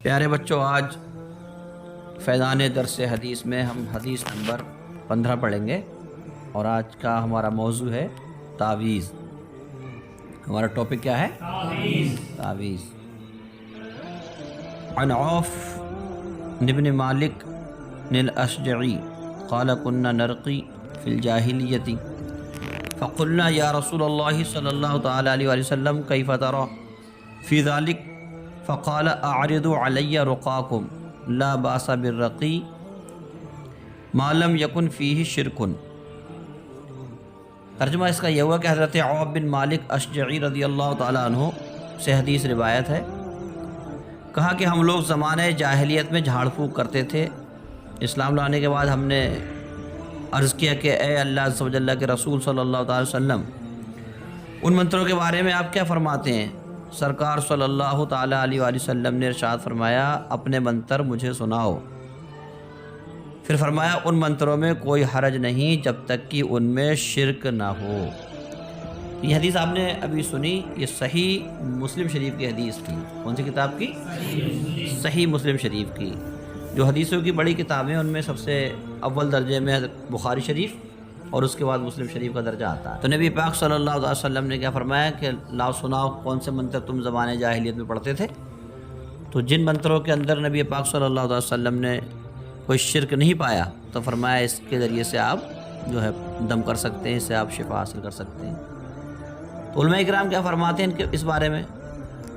پیارے بچوں، آج فیضان درس حدیث میں ہم حدیث نمبر 15 پڑھیں گے، اور آج کا ہمارا موضوع ہے تعویذ۔ ہمارا ٹاپک کیا ہے؟ تعویذ۔ عن عوف بن مالک الاشجعی قال كنا نرقی فی الجاہلیۃ فقلنا یا رسول اللہ صلی اللہ تعالی علیہ وآلہ وسلم کیف ترى فی ذلک فقال اعرضوا علی رقاکم لا باس بالرقی ما لم یکن فیہ شرک۔ ترجمہ اس کا یہ ہوا کہ حضرت عوف بن مالک اشجعی رضی اللہ تعالیٰ عنہ سے حدیث روایت ہے، کہا کہ ہم لوگ زمانۂ جاہلیت میں جھاڑ پھونک کرتے تھے۔ اسلام لانے کے بعد ہم نے عرض کیا کہ اے اللہ عز و جل کے رسول صلی اللہ تعالی وسلم، ان منتروں کے بارے میں آپ کیا فرماتے ہیں؟ سرکار صلی اللہ تعالی علیہ وآلہ وسلم نے ارشاد فرمایا، اپنے منتر مجھے سناؤ۔ پھر فرمایا ان منتروں میں کوئی حرج نہیں جب تک کہ ان میں شرک نہ ہو۔ یہ حدیث آپ نے ابھی سنی، یہ صحیح مسلم شریف کی حدیث تھی۔ کون سی کتاب کی؟ صحیح مسلم شریف کی۔ جو حدیثوں کی بڑی کتابیں ان میں سب سے اول درجے میں بخاری شریف اور اس کے بعد مسلم شریف کا درجہ آتا ہے۔ تو نبی پاک صلی اللہ علیہ وسلم نے کیا فرمایا کہ لاؤ سناؤ کون سے منتر تم زمانے جاہلیت میں پڑھتے تھے؟ تو جن منتروں کے اندر نبی پاک صلی اللہ علیہ وسلم نے کوئی شرک نہیں پایا تو فرمایا اس کے ذریعے سے آپ جو ہے دم کر سکتے ہیں، اس سے آپ شفا حاصل کر سکتے ہیں۔ تو علماء کرام کیا فرماتے ہیں اس بارے میں؟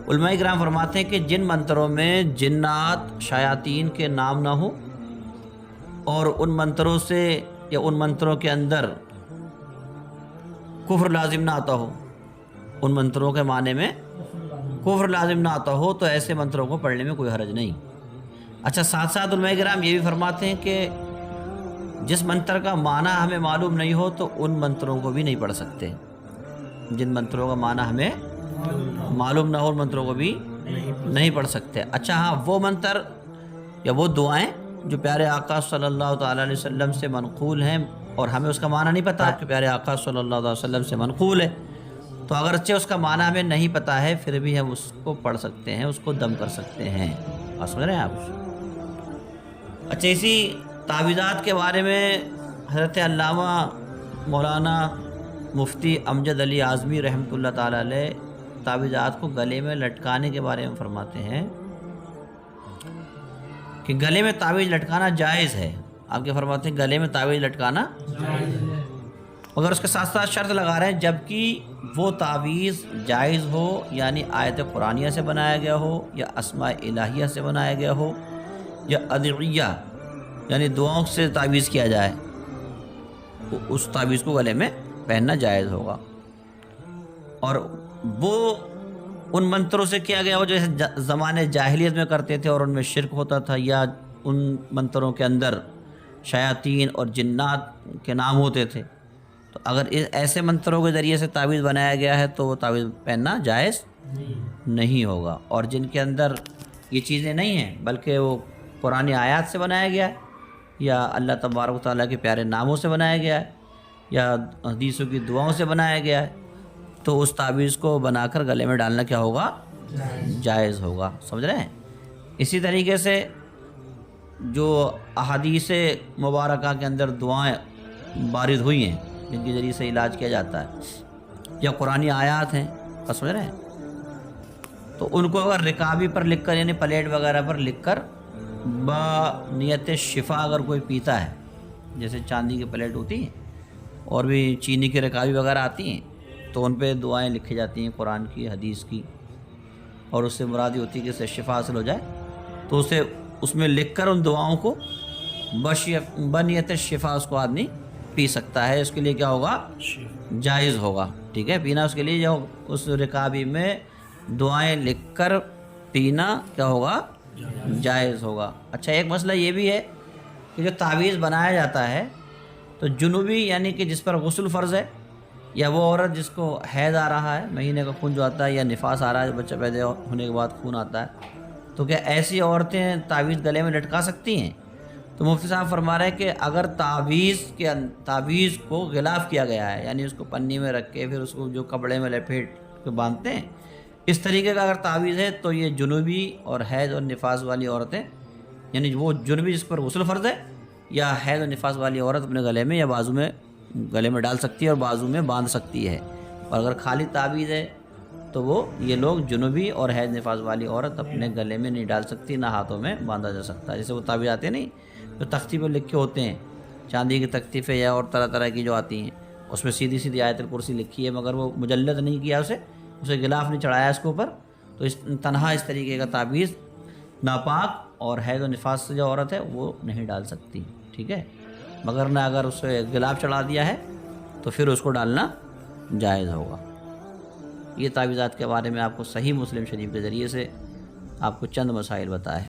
علماء کرام فرماتے ہیں کہ جن منتروں میں جنات شیاطین کے نام نہ ہو، اور ان منتروں سے یا ان منتروں کے اندر کفر لازم نہ آتا ہو، ان منتروں کے معنی میں کفر لازم نہ آتا ہو، تو ایسے منتروں کو پڑھنے میں کوئی حرج نہیں۔ اچھا، ساتھ ساتھ علماء کرام یہ بھی فرماتے ہیں کہ جس منتر کا معنی ہمیں معلوم نہیں ہو تو ان منتروں کو بھی نہیں پڑھ سکتے۔ جن منتروں کا معنی ہمیں معلوم نہ ہو ان منتروں کو بھی نہیں پڑھ سکتے۔ اچھا ہاں، وہ منتر یا وہ دعائیں جو پیارے آقا صلی اللہ تعالیٰ علیہ وسلم سے منقول ہیں اور ہمیں اس کا معنی نہیں پتہ کہ پیارے آقا صلی اللہ علیہ وسلم سے منقول ہے، تو اگرچہ اس کا معنی ہمیں نہیں پتہ ہے پھر بھی ہم اس کو پڑھ سکتے ہیں، اس کو دم کر سکتے ہیں۔ بات سمجھ رہے ہیں آپ؟ اچھا، اسی تعویذات کے بارے میں حضرت علامہ مولانا مفتی امجد علی اعظمی رحمۃ اللہ تعالیٰ علیہ تعویذات کو گلے میں لٹکانے کے بارے میں فرماتے ہیں کہ گلے میں تعویذ لٹکانا جائز ہے۔ آپ کے فرماتے ہیں گلے میں تعویذ لٹکانا جائز ہے، مگر اس کے ساتھ ساتھ شرط لگا رہے ہیں جبکہ وہ تعویذ جائز ہو، یعنی آیت قرآنیہ سے بنایا گیا ہو یا اسماء الہیہ سے بنایا گیا ہو یا ادعیہ یعنی دعاؤں سے تعویذ کیا جائے، تو اس تعویذ کو گلے میں پہننا جائز ہوگا۔ اور وہ ان منتروں سے کیا گیا ہو جو زمانے جاہلیت میں کرتے تھے اور ان میں شرک ہوتا تھا، یا ان منتروں کے اندر شیاطین اور جنات کے نام ہوتے تھے، تو اگر ایسے منتروں کے ذریعے سے تعویذ بنایا گیا ہے تو وہ تعویذ پہننا جائز نہیں ہوگا۔ اور جن کے اندر یہ چیزیں نہیں ہیں بلکہ وہ قرآنی آیات سے بنایا گیا ہے یا اللہ تبارک و تعالیٰ کے پیارے ناموں سے بنایا گیا ہے یا حدیثوں کی دعاؤں سے بنایا گیا ہے، تو اس تعویذ کو بنا کر گلے میں ڈالنا کیا ہوگا؟ جائز ہوگا۔ سمجھ رہے ہیں؟ اسی طریقے سے جو احادیث مبارکہ کے اندر دعائیں وارد ہوئی ہیں جن کے ذریعے سے علاج کیا جاتا ہے یا قرآنی آیات ہیں، سمجھ رہے ہیں، تو ان کو اگر رکابی پر لکھ کر یعنی پلیٹ وغیرہ پر لکھ کر نیت شفا اگر کوئی پیتا ہے، جیسے چاندی کی پلیٹ ہوتی ہیں اور بھی چینی کی رکابی وغیرہ آتی ہیں، تو ان پہ دعائیں لکھی جاتی ہیں قرآن کی حدیث کی، اور اس سے مراد یہ ہوتی ہے کہ اس سے شفا حاصل ہو جائے، تو اسے اس میں لکھ کر ان دعاؤں کو بنیت شفا اس کو آدمی پی سکتا ہے۔ اس کے لیے کیا ہوگا؟ جائز ہوگا، ٹھیک ہے، پینا اس کے لیے جو اس رکابی میں دعائیں لکھ کر پینا کیا ہوگا؟ جائز ہوگا۔ اچھا، ایک مسئلہ یہ بھی ہے کہ جو تعویذ بنایا جاتا ہے تو جنوبی یعنی کہ جس پر غسل فرض ہے، یا وہ عورت جس کو حیض آ رہا ہے، مہینے کا خون جو آتا ہے، یا نفاس آ رہا ہے، بچہ پیدا ہونے کے بعد خون آتا ہے، تو کیا ایسی عورتیں تعویذ گلے میں لٹکا سکتی ہیں؟ تو مفتی صاحب فرما رہے ہیں کہ اگر تعویذ کو غلاف کیا گیا ہے، یعنی اس کو پنی میں رکھ کے پھر اس کو جو کپڑے میں لپیٹ کے باندھتے ہیں، اس طریقے کا اگر تعویذ ہے تو یہ جنوبی اور حیض اور نفاس والی عورتیں، یعنی وہ جنوبی جس پر غسل فرض ہے یا حیض اور نفاس والی عورت اپنے گلے میں یا بازو میں گلے میں ڈال سکتی ہے اور بازو میں باندھ سکتی ہے. اور اگر خالی تعویذ ہے تو وہ یہ لوگ جنوبی اور حیض نفاس والی عورت اپنے گلے میں نہیں ڈال سکتی، نہ ہاتھوں میں باندھا جا سکتا. جیسے وہ تعویذ آتے ہیں نہیں جو تختی پہ لکھے ہوتے ہیں، چاندی کی تختی پہ یا اور طرح طرح کی جو آتی ہیں، اس میں سیدھی سیدھی آیت الکرسی لکھی ہے مگر وہ مجلد نہیں کیا، اسے غلاف نہیں چڑھایا اس کے اوپر، تو تنہا اس طریقے کا تعویذ ناپاک اور حیض و نفاس سے جو عورت ہے وہ نہیں ڈال سکتی. ٹھیک ہے، مگر نہ اگر اسے غلاف چڑھا دیا ہے تو پھر اس کو ڈالنا جائز ہوگا. یہ تعویذات کے بارے میں آپ کو صحیح مسلم شریف کے ذریعے سے آپ کو چند مسائل بتائے.